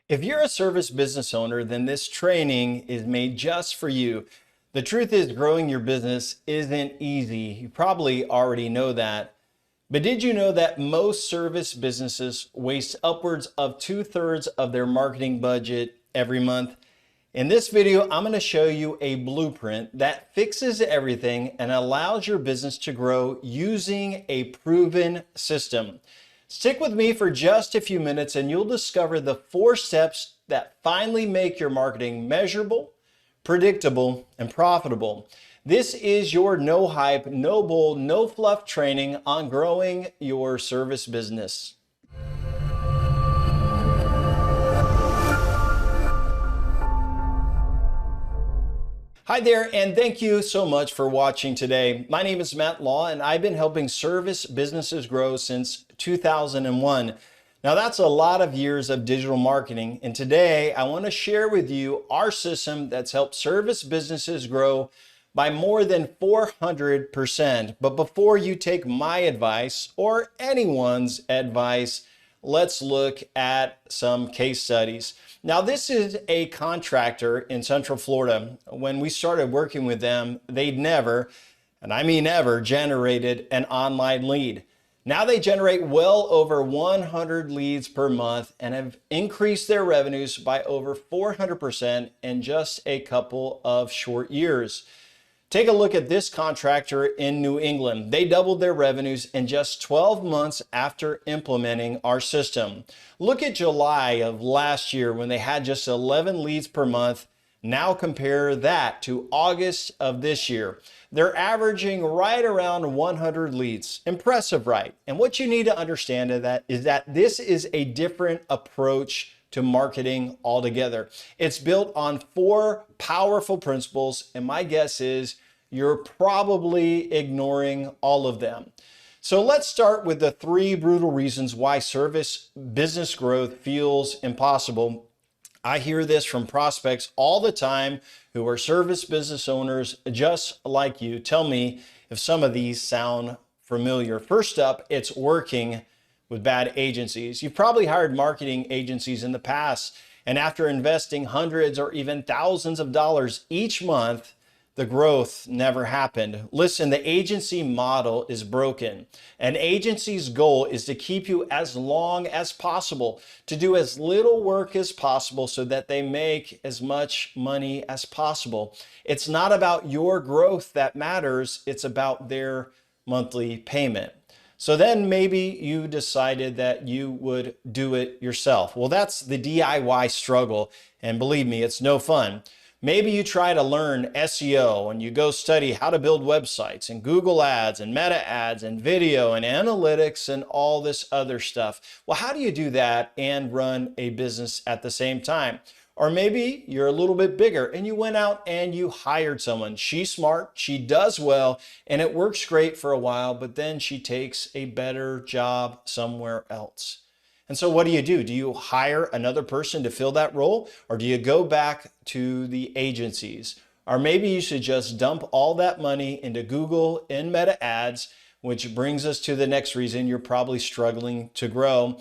If you're a service business owner, then this training is made just for you. The truth is, growing your business isn't easy. You probably already know that. But did you know that most service businesses waste upwards of 2/3 of their marketing budget every month? In this video, I'm going to show you a blueprint that fixes everything and allows your business to grow using a proven system. Stick with me for just a few minutes and you'll discover the 4 steps that finally make your marketing measurable, predictable, and profitable. This is your no hype, no bull, no fluff training on growing your service business. Hi there, and thank you so much for watching today. My name is Matt Law, and I've been helping service businesses grow since 2001. Now, that's a lot of years of digital marketing, and today I want to share with you our system that's helped service businesses grow by more than 400%. But before you take my advice or anyone's advice, let's look at some case studies. Now, this is a contractor in Central Florida. When we started working with them, they'd never, and I mean ever, generated an online lead. Now they generate well over 100 leads per month and have increased their revenues by over 400% in just a couple of short years. Take a look at this contractor in New England. They doubled their revenues in just 12 months after implementing our system. Look at July of last year when they had just 11 leads per month. Now compare that to August of this year. They're averaging right around 100 leads. Impressive, right? And what you need to understand is that this is a different approach to marketing altogether. It's built on 4 powerful principles, and my guess is you're probably ignoring all of them. So let's start with the 3 brutal reasons why service business growth feels impossible. I hear this from prospects all the time who are service business owners just like you. Tell me if some of these sound familiar. First up, it's working with bad agencies. You've probably hired marketing agencies in the past, and after investing hundreds or even thousands of dollars each month, the growth never happened. Listen, the agency model is broken. An agency's goal is to keep you as long as possible, to do as little work as possible so that they make as much money as possible. It's not about your growth that matters, it's about their monthly payment. So then maybe you decided that you would do it yourself. Well, that's the DIY struggle, and believe me, it's no fun. Maybe you try to learn SEO and you go study how to build websites and Google ads and meta ads and video and analytics and all this other stuff. Well, how do you do that and run a business at the same time? Or maybe you're a little bit bigger and you went out and you hired someone. She's smart, she does well, and it works great for a while, but then she takes a better job somewhere else. And so what do? Do you hire another person to fill that role? Or do you go back to the agencies? Or maybe you should just dump all that money into Google and meta ads, which brings us to the next reason you're probably struggling to grow.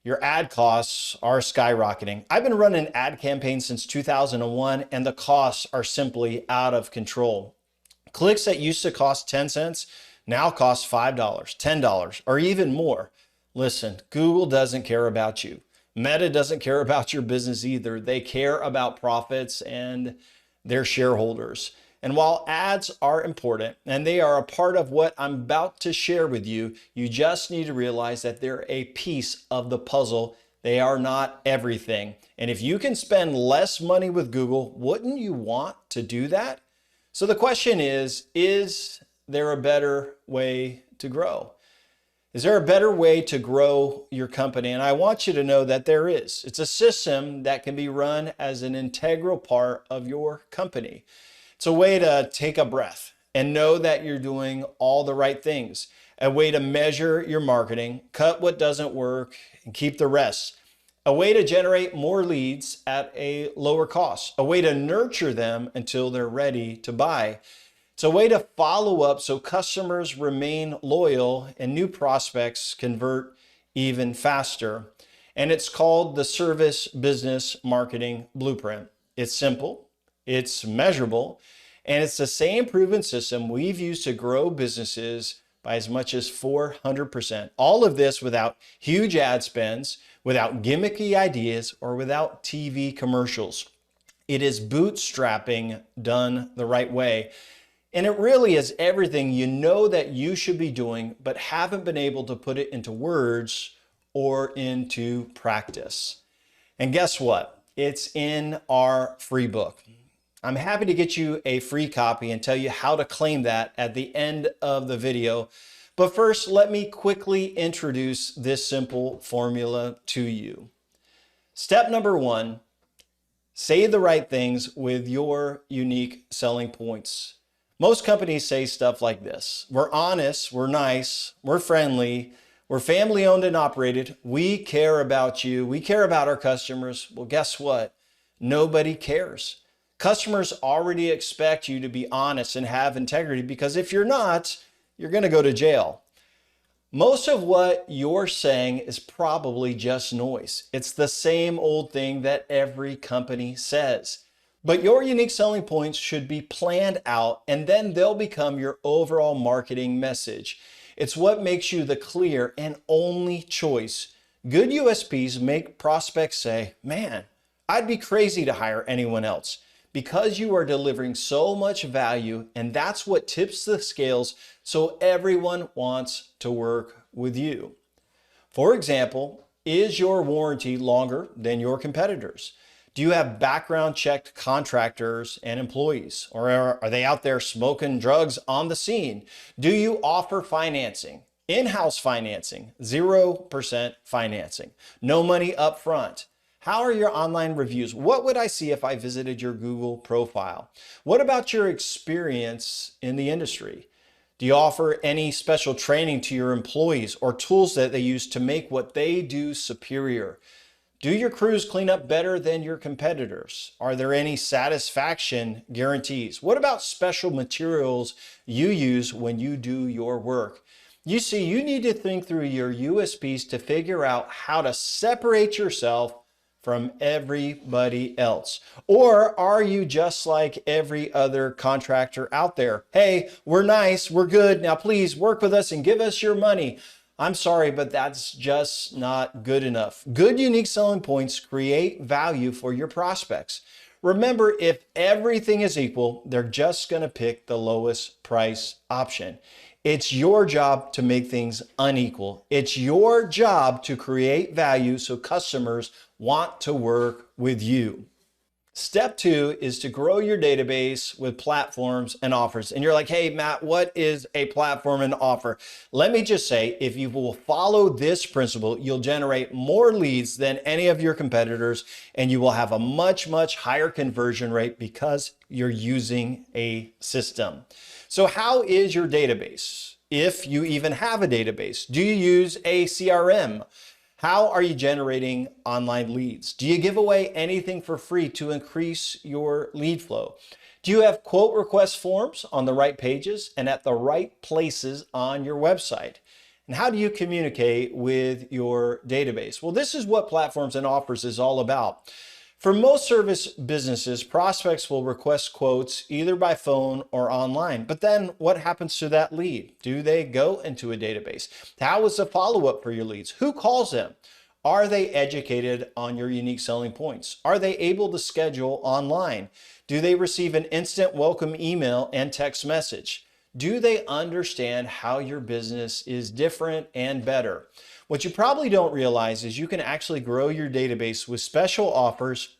Your ad costs are skyrocketing. I've been running ad campaigns since 2001, and the costs are simply out of control. Clicks that used to cost 10 cents now cost $5, $10, or even more. Listen, Google doesn't care about you. Meta doesn't care about your business either. They care about profits and their shareholders. And while ads are important and they are a part of what I'm about to share with you, you just need to realize that they're a piece of the puzzle. They are not everything. And if you can spend less money with Google, wouldn't you want to do that? So the question is there a better way to grow? Is there a better way to grow your company? And I want you to know that there is. It's a system that can be run as an integral part of your company. It's a way to take a breath and know that you're doing all the right things. A way to measure your marketing, cut what doesn't work, and keep the rest. A way to generate more leads at a lower cost. A way to nurture them until they're ready to buy. It's a way to follow up so customers remain loyal and new prospects convert even faster. and it's called the Service Business Marketing Blueprint. It's simple, it's measurable, and it's the same proven system we've used to grow businesses by as much as 400%. All of this without huge ad spends, without gimmicky ideas, or without TV commercials. It is bootstrapping done the right way. And it really is everything you know that you should be doing, but haven't been able to put it into words or into practice. And guess what? It's in our free book. I'm happy to get you a free copy and tell you how to claim that at the end of the video. But first, let me quickly introduce this simple formula to you. Step number one, say the right things with your unique selling points. Most companies say stuff like this: we're honest, we're nice, we're friendly, we're family owned and operated, we care about you, we care about our customers. Well, guess what? Nobody cares. Customers already expect you to be honest and have integrity, because if you're not, you're going to go to jail. Most of what you're saying is probably just noise. It's the same old thing that every company says. But your unique selling points should be planned out, and then they'll become your overall marketing message. It's what makes you the clear and only choice. Good USPs make prospects say, man, I'd be crazy to hire anyone else, because you are delivering so much value, and that's what tips the scales so everyone wants to work with you. For example, is your warranty longer than your competitors? Do you have background checked contractors and employees? Or are they out there smoking drugs on the scene? Do you offer financing? In-house financing, 0% financing, no money up front. How are your online reviews? What would I see if I visited your Google profile? What about your experience in the industry? Do you offer any special training to your employees or tools that they use to make what they do superior? Do your crews clean up better than your competitors? Are there any satisfaction guarantees? What about special materials you use when you do your work? You see, you need to think through your USPs to figure out how to separate yourself from everybody else. Or are you just like every other contractor out there? Hey, we're nice, we're good, now please work with us and give us your money. I'm sorry, but that's just not good enough. Good unique selling points create value for your prospects. Remember, if everything is equal, they're just going to pick the lowest price option. It's your job to make things unequal. It's your job to create value so customers want to work with you. Step two is to grow your database with platforms and offers. And you're like, hey, Matt, what is a platform and offer? Let me just say, if you will follow this principle, you'll generate more leads than any of your competitors, and you will have a much, much higher conversion rate because you're using a system. So how is your database? If you even have a database, do you use a CRM? How are you generating online leads? Do you give away anything for free to increase your lead flow? Do you have quote request forms on the right pages and at the right places on your website? And how do you communicate with your database? Well, this is what platforms and offers is all about. For most service businesses, prospects will request quotes either by phone or online. But then what happens to that lead? Do they go into a database? How is the follow-up for your leads? Who calls them? Are they educated on your unique selling points? Are they able to schedule online? Do they receive an instant welcome email and text message? Do they understand how your business is different and better? What you probably don't realize is you can actually grow your database with special offers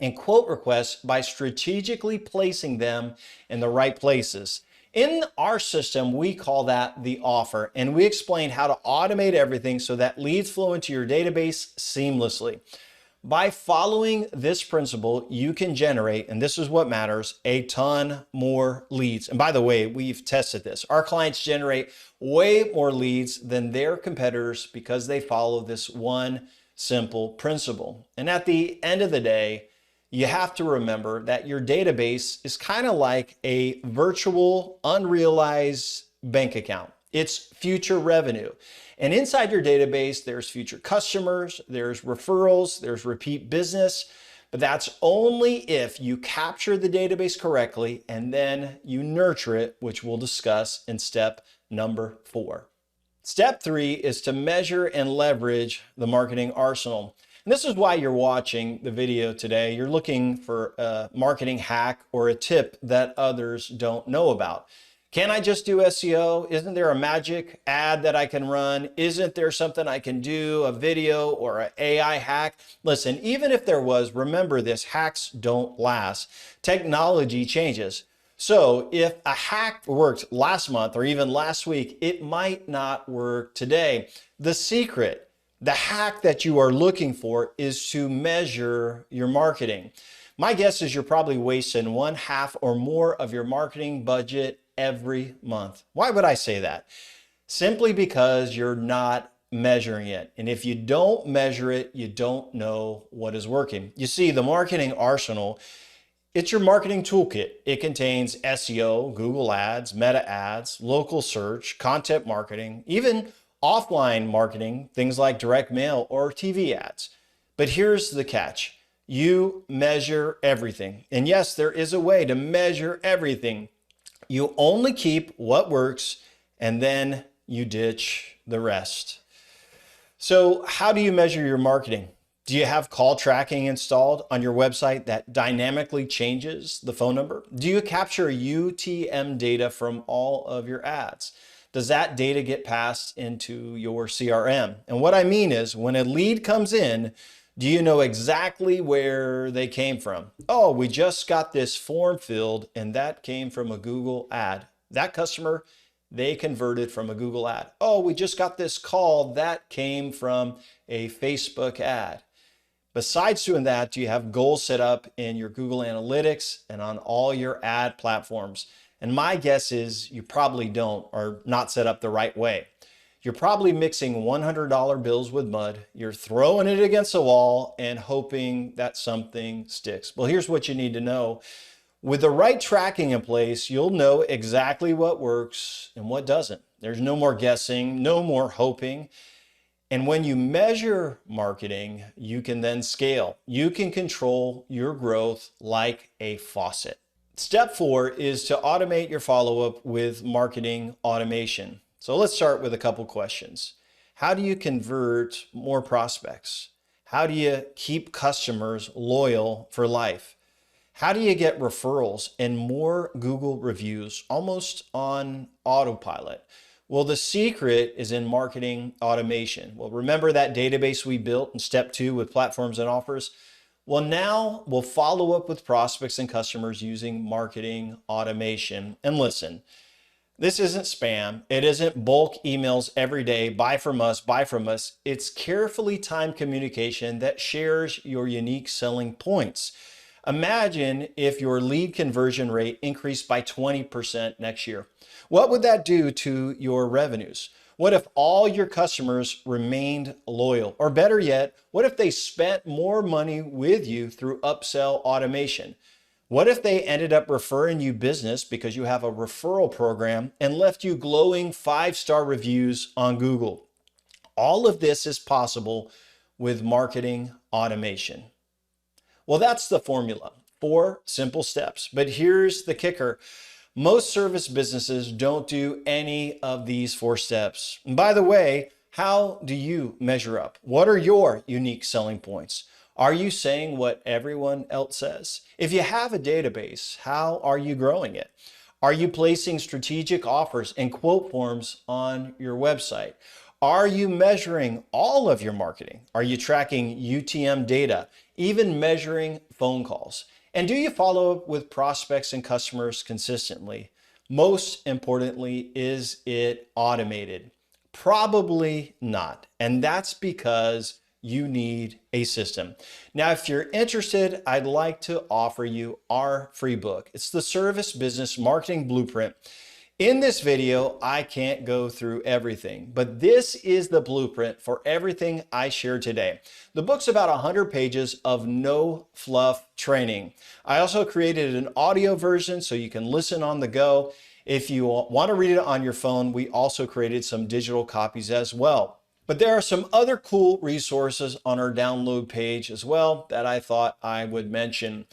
and quote requests by strategically placing them in the right places. In our system, we call that the offer, and we explain how to automate everything so that leads flow into your database seamlessly. By following this principle, you can generate, and this is what matters, a ton more leads. And by the way, we've tested this. Our clients generate way more leads than their competitors because they follow this one simple principle. And at the end of the day, you have to remember that your database is kind of like a virtual, unrealized bank account. It's future revenue. And inside your database, there's future customers, there's referrals, there's repeat business. But that's only if you capture the database correctly and then you nurture it, which we'll discuss in step number 4. Step 3 is to measure and leverage the marketing arsenal. And this is why you're watching the video today. You're looking for a marketing hack or a tip that others don't know about. Can I just do SEO? Isn't there a magic ad that I can run? Isn't there something I can do, a video or an AI hack? Listen, even if there was, remember this, hacks don't last. Technology changes. So if a hack worked last month or even last week, it might not work today. The secret, the hack that you are looking for is to measure your marketing. My guess is you're probably wasting 1/2 or more of your marketing budget every month. Why would I say that? Simply because you're not measuring it. And if you don't measure it, you don't know what is working. You see, the marketing arsenal, it's your marketing toolkit. It contains SEO, Google Ads, Meta Ads, local search, content marketing, even offline marketing, things like direct mail or TV ads. But here's the catch. You measure everything. And yes, there is a way to measure everything. You only keep what works and then you ditch the rest. So how do you measure your marketing? Do you have call tracking installed on your website that dynamically changes the phone number? Do you capture UTM data from all of your ads? Does that data get passed into your CRM? And what I mean is when a lead comes in, do you know exactly where they came from? Oh, we just got this form filled and that came from a Google ad. That customer, they converted from a Google ad. Oh, we just got this call that came from a Facebook ad. Besides doing that, do you have goals set up in your Google Analytics and on all your ad platforms? And my guess is you probably don't, or not set up the right way. You're probably mixing $100 bills with mud. You're throwing it against the wall and hoping that something sticks. Well, here's what you need to know. With the right tracking in place, you'll know exactly what works and what doesn't. There's no more guessing, no more hoping. And when you measure marketing, you can then scale. You can control your growth like a faucet. Step 4 is to automate your follow-up with marketing automation. So let's start with a couple questions. How do you convert more prospects? How do you keep customers loyal for life? How do you get referrals and more Google reviews almost on autopilot? Well, the secret is in marketing automation. Well, remember that database we built in step 2 with platforms and offers? Well, now we'll follow up with prospects and customers using marketing automation. And listen, this isn't spam. It isn't bulk emails every day, buy from us, buy from us. It's carefully timed communication that shares your unique selling points. Imagine if your lead conversion rate increased by 20% next year. What would that do to your revenues? What if all your customers remained loyal? Or better yet, what if they spent more money with you through upsell automation? What if they ended up referring you business because you have a referral program and left you glowing 5-star reviews on Google? All of this is possible with marketing automation. Well, that's the formula. 4 simple steps. But here's the kicker. Most service businesses don't do any of these 4 steps. And by the way, how do you measure up? What are your unique selling points? Are you saying what everyone else says? If you have a database, how are you growing it? Are you placing strategic offers and quote forms on your website? Are you measuring all of your marketing? Are you tracking UTM data, even measuring phone calls? And do you follow up with prospects and customers consistently? Most importantly, is it automated? Probably not. And that's because you need a system. Now, if you're interested, I'd like to offer you our free book. It's the Service Business Marketing Blueprint. In this video, I can't go through everything, but this is the blueprint for everything I shared today. The book's about 100 pages of no fluff training. I also created an audio version so you can listen on the go. If you want to read it on your phone, we also created some digital copies as well. But there are some other cool resources on our download page as well that I thought I would mention.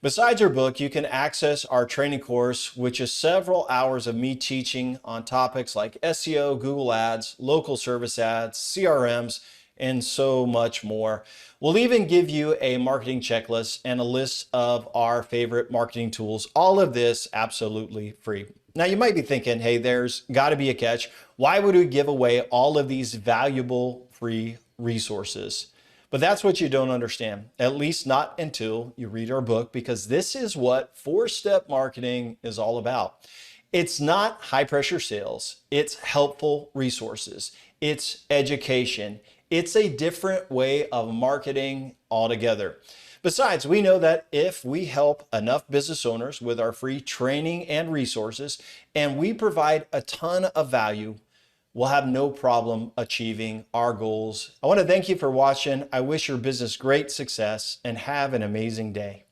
Besides our book, you can access our training course, which is several hours of me teaching on topics like SEO, Google Ads, local service ads, CRMs, and so much more. We'll even give you a marketing checklist and a list of our favorite marketing tools. All of this absolutely free. Now you might be thinking, hey, there's got to be a catch. Why would we give away all of these valuable free resources? But that's what you don't understand, at least not until you read our book, because this is what 4-step marketing is all about. It's not high pressure sales. It's helpful resources. It's education. It's a different way of marketing altogether. Besides, we know that if we help enough business owners with our free training and resources, and we provide a ton of value, we'll have no problem achieving our goals. I want to thank you for watching. I wish your business great success and have an amazing day.